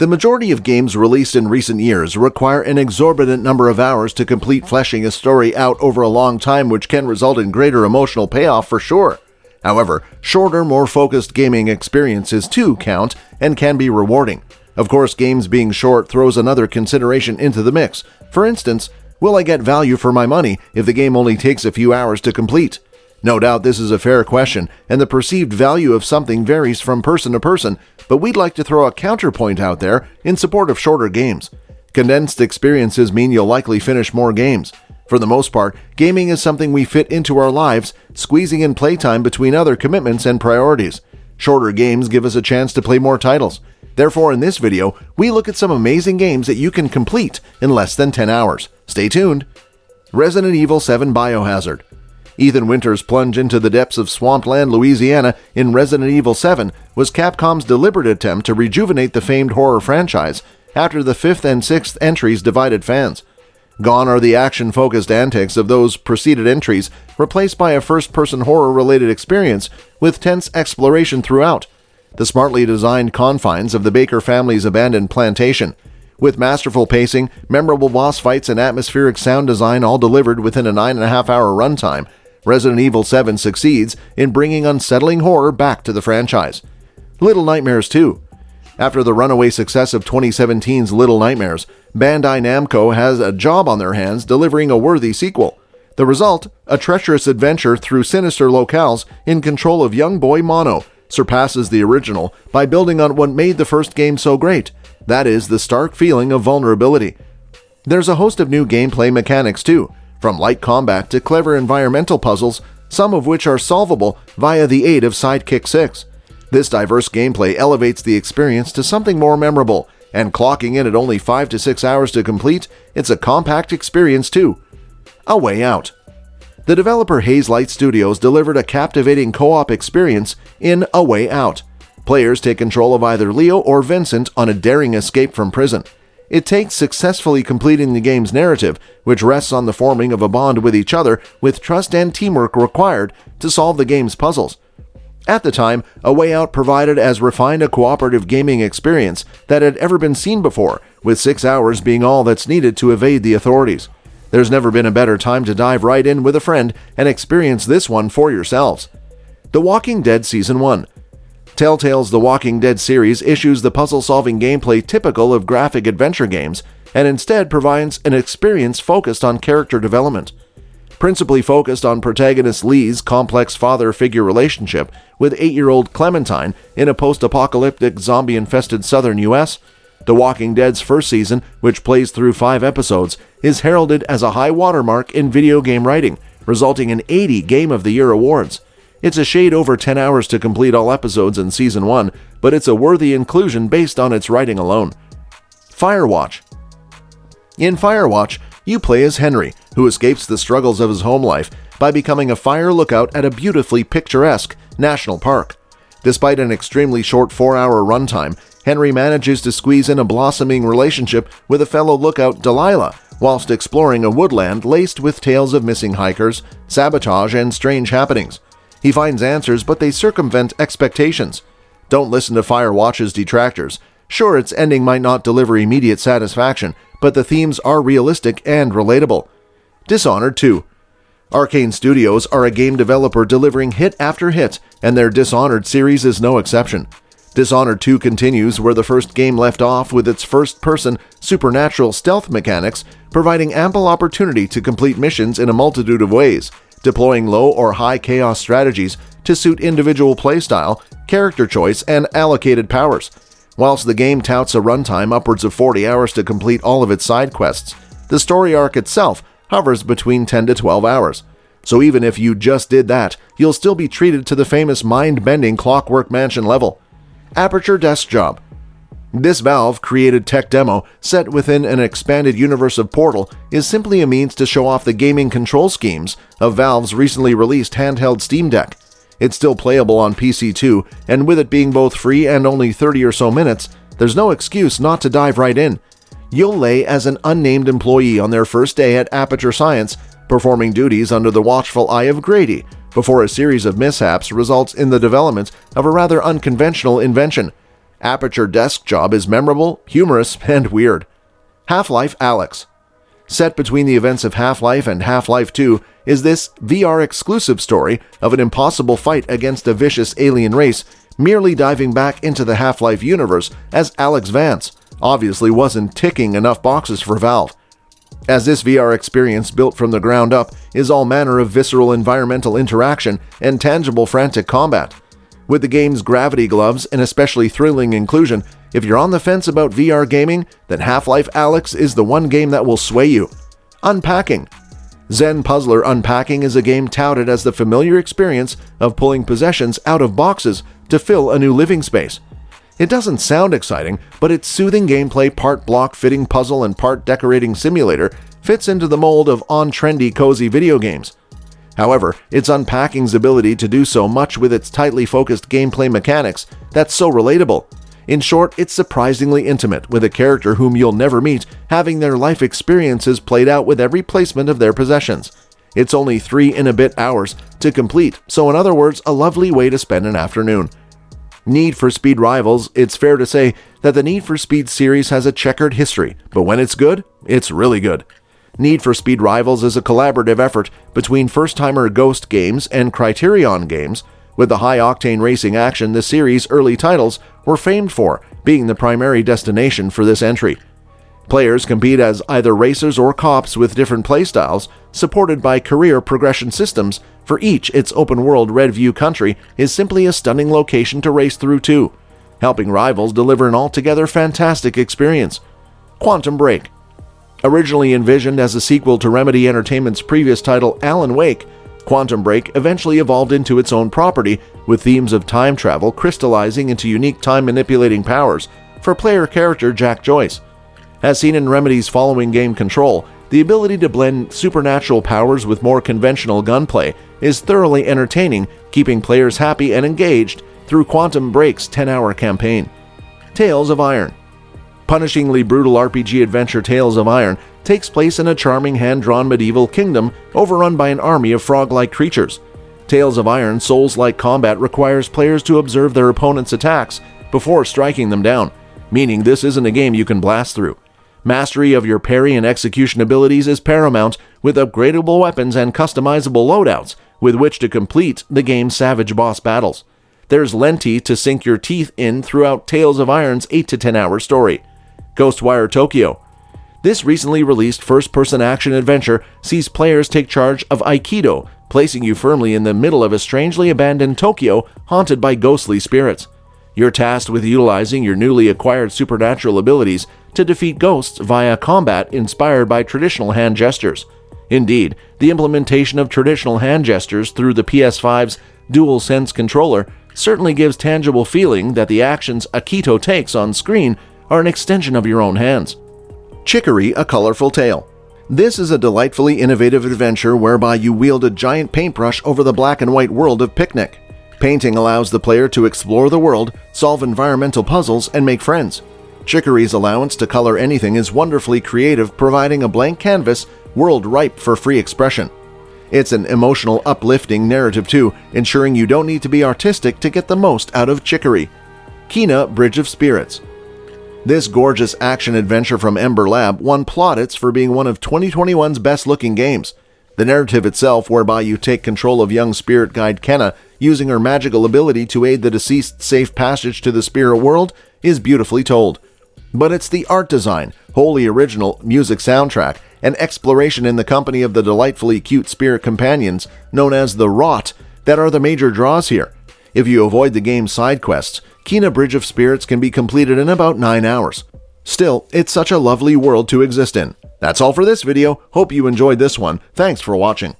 The majority of games released in recent years require an exorbitant number of hours to complete fleshing a story out over a long time, which can result in greater emotional payoff for sure. However, shorter, more focused gaming experiences too count and can be rewarding. Of course, games being short throws another consideration into the mix. For instance, will I get value for my money if the game only takes a few hours to complete? No doubt this is a fair question, and the perceived value of something varies from person to person, but we'd like to throw a counterpoint out there in support of shorter games. Condensed experiences mean you'll likely finish more games. For the most part, gaming is something we fit into our lives, squeezing in playtime between other commitments and priorities. Shorter games give us a chance to play more titles. Therefore, in this video, we look at some amazing games that you can complete in less than 10 hours. Stay tuned! Resident Evil 7 Biohazard. Ethan Winters' plunge into the depths of swampland Louisiana in Resident Evil 7 was Capcom's deliberate attempt to rejuvenate the famed horror franchise after the 5th and 6th entries divided fans. Gone are the action-focused antics of those preceded entries, replaced by a first-person horror-related experience with tense exploration throughout. The smartly designed confines of the Baker family's abandoned plantation, with masterful pacing, memorable boss fights, and atmospheric sound design all delivered within a 9.5-hour runtime, Resident Evil 7 succeeds in bringing unsettling horror back to the franchise. Little Nightmares 2. After the runaway success of 2017's Little Nightmares, Bandai Namco has a job on their hands delivering a worthy sequel. The result, a treacherous adventure through sinister locales in control of young boy Mono, surpasses the original by building on what made the first game so great. That is, the stark feeling of vulnerability. There's a host of new gameplay mechanics too, from light combat to clever environmental puzzles, some of which are solvable via the aid of Sidekick 6. This diverse gameplay elevates the experience to something more memorable, and clocking in at only 5 to 6 hours to complete, it's a compact experience too. A Way Out. The developer Hazelight Studios delivered a captivating co-op experience in A Way Out. Players take control of either Leo or Vincent on a daring escape from prison. It takes successfully completing the game's narrative, which rests on the forming of a bond with each other with trust and teamwork required to solve the game's puzzles. At the time, A Way Out provided as refined a cooperative gaming experience that had ever been seen before, with 6 hours being all that's needed to evade the authorities. There's never been a better time to dive right in with a friend and experience this one for yourselves. The Walking Dead Season 1. Telltale's The Walking Dead series issues the puzzle-solving gameplay typical of graphic adventure games, and instead provides an experience focused on character development. Principally focused on protagonist Lee's complex father-figure relationship with 8-year-old Clementine in a post-apocalyptic zombie-infested southern U.S., The Walking Dead's first season, which plays through 5 episodes, is heralded as a high watermark in video game writing, resulting in 80 Game of the Year awards. It's a shade over 10 hours to complete all episodes in Season 1, but it's a worthy inclusion based on its writing alone. FIREWATCH. In FIREWATCH, you play as Henry, who escapes the struggles of his home life by becoming a fire lookout at a beautifully picturesque national park. Despite an extremely short 4-hour runtime, Henry manages to squeeze in a blossoming relationship with a fellow lookout, Delilah, whilst exploring a woodland laced with tales of missing hikers, sabotage, and strange happenings. He finds answers, but they circumvent expectations. Don't listen to FIREWATCH's detractors. Sure, its ending might not deliver immediate satisfaction, but the themes are realistic and relatable. Dishonored 2. Arcane Studios are a game developer delivering hit after hit, and their Dishonored series is no exception. Dishonored 2 continues where the first game left off with its first-person, supernatural stealth mechanics, providing ample opportunity to complete missions in a multitude of ways, deploying low or high chaos strategies to suit individual playstyle, character choice, and allocated powers. Whilst the game touts a runtime upwards of 40 hours to complete all of its side quests, the story arc itself hovers between 10 to 12 hours. So even if you just did that, you'll still be treated to the famous mind-bending Clockwork Mansion level. APERTURE Desk Job. This Valve-created tech demo, set within an expanded universe of Portal, is simply a means to show off the gaming control schemes of Valve's recently released handheld Steam Deck. It's still playable on PC too, and with it being both free and only 30 or so minutes, there's no excuse not to dive right in. You'll lay as an unnamed employee on their first day at Aperture Science, performing duties under the watchful eye of Grady, before a series of mishaps results in the development of a rather unconventional invention. Aperture desk job is memorable, humorous, and weird. Half-Life ALYX. Set between the events of Half-Life and Half-Life 2 is this VR-exclusive story of an impossible fight against a vicious alien race, merely diving back into the Half-Life universe as Alex Vance obviously wasn't ticking enough boxes for Valve. As this VR experience built from the ground up is all manner of visceral environmental interaction and tangible frantic combat. With the game's gravity gloves and especially thrilling inclusion, if you're on the fence about VR gaming, then Half-Life ALYX is the one game that will sway you. Unpacking. Zen Puzzler Unpacking is a game touted as the familiar experience of pulling possessions out of boxes to fill a new living space. It doesn't sound exciting, but its soothing gameplay, part block-fitting puzzle and part decorating simulator fits into the mold of on-trendy cozy video games. However, it's Unpacking's ability to do so much with its tightly focused gameplay mechanics that's so relatable. In short, it's surprisingly intimate, with a character whom you'll never meet having their life experiences played out with every placement of their possessions. It's only 3 and a bit hours to complete, so in other words, a lovely way to spend an afternoon. Need for Speed Rivals. It's fair to say that the Need for Speed series has a checkered history, but when it's good, it's really good. Need for Speed Rivals is a collaborative effort between first-timer Ghost Games and Criterion Games. With the high-octane racing action the series' early titles were famed for, being the primary destination for this entry. Players compete as either racers or cops with different playstyles, supported by career progression systems. For each, its open-world Red View country is simply a stunning location to race through too, helping rivals deliver an altogether fantastic experience. Quantum Break. Originally envisioned as a sequel to Remedy Entertainment's previous title Alan Wake, Quantum Break eventually evolved into its own property, with themes of time travel crystallizing into unique time-manipulating powers for player character Jack Joyce. As seen in Remedy's following game Control, the ability to blend supernatural powers with more conventional gunplay is thoroughly entertaining, keeping players happy and engaged through Quantum Break's 10-hour campaign. Tales of Iron. Punishingly brutal RPG adventure Tales of Iron takes place in a charming hand-drawn medieval kingdom overrun by an army of frog-like creatures. Tales of Iron Souls-like combat requires players to observe their opponent's attacks before striking them down, meaning this isn't a game you can blast through. Mastery of your parry and execution abilities is paramount, with upgradable weapons and customizable loadouts with which to complete the game's savage boss battles. There's plenty to sink your teeth in throughout Tales of Iron's 8 to 10 hour story. Ghostwire Tokyo. This recently released first-person action adventure sees players take charge of Aikido, placing you firmly in the middle of a strangely abandoned Tokyo haunted by ghostly spirits. You're tasked with utilizing your newly acquired supernatural abilities to defeat ghosts via combat inspired by traditional hand gestures. Indeed, the implementation of traditional hand gestures through the PS5's DualSense controller certainly gives tangible feeling that the actions Akito takes on screen are an extension of your own hands. Chicory, A Colorful Tale. This is a delightfully innovative adventure whereby you wield a giant paintbrush over the black and white world of Picnic. Painting allows the player to explore the world, solve environmental puzzles, and make friends. Chicory's allowance to color anything is wonderfully creative, providing a blank canvas, world ripe for free expression. It's an emotional, uplifting narrative too, ensuring you don't need to be artistic to get the most out of Chicory. Kena, Bridge of Spirits. This gorgeous action-adventure from Ember Lab won plaudits for being one of 2021's best-looking games. The narrative itself, whereby you take control of young spirit guide Kena, using her magical ability to aid the deceased's safe passage to the spirit world, is beautifully told. But it's the art design, wholly original music soundtrack, and exploration in the company of the delightfully cute spirit companions, known as the Rot, that are the major draws here. If you avoid the game's side quests, Kena Bridge of Spirits can be completed in about 9 hours. Still, it's such a lovely world to exist in. That's all for this video. Hope you enjoyed this one. Thanks for watching.